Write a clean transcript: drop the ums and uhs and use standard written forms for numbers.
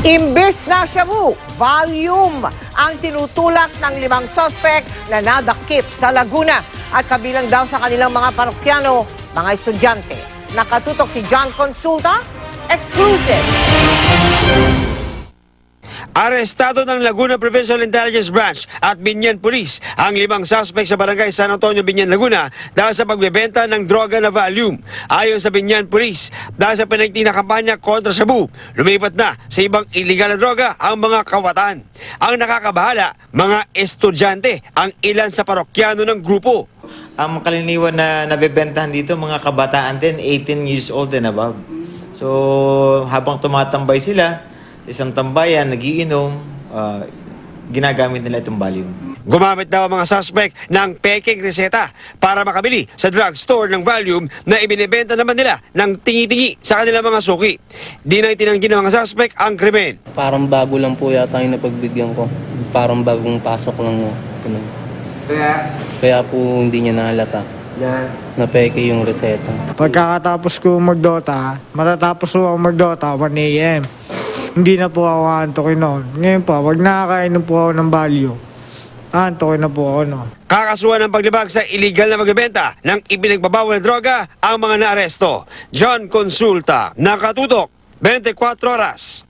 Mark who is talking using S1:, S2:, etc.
S1: Imbes na shabu, Valium ang tinutulak ng 5 suspect na nadakip sa Laguna at kabilang daw sa kanilang mga parokyano, mga estudyante. Nakatutok si John Consulta, exclusive.
S2: Arestado ng Laguna Provincial Intelligence Branch at Binyan Police ang 5 suspect sa barangay San Antonio, Binyan, Laguna dahil sa pagbebenta ng droga na Valium. Ayon sa Binyan Police, dahil sa pinagti na kampanya kontra shabu, lumipat na sa ibang iligal na droga ang mga kawatan. Ang nakakabahala, mga estudyante ang ilan sa parokyano ng grupo.
S3: Ang kaliniwan na nabebentahan dito, mga kabataan din, 18 years old and above. So, habang tumatambay sila, isang tambayan, nagiinom, ginagamit nila itong Valium.
S2: Gumamit daw ang mga suspect ng peking reseta para makabili sa drugstore ng Valium na ibinebenta naman nila ng tingi-tingi sa kanilang mga suki. Di na itinanggi ng mga suspect ang krimen.
S4: Parang bago lang po yata yung napagbigyan ko. Parang bagong pasok lang. Ganun. Kaya po hindi niya nahalata na peke yung reseta.
S5: Pagkakatapos ko magdota, matatapos ko ako magdota 1 a.m. Hindi na po ako aantokin noon. Ngayon po, wag nakakainom po ako ng Valium. Aantokin na po ako noon.
S2: Kakasuhan ng paglibag sa illegal na magbebenta ng ibinagbabawal na droga ang mga naaresto. John Consulta, nakatutok, 24 oras.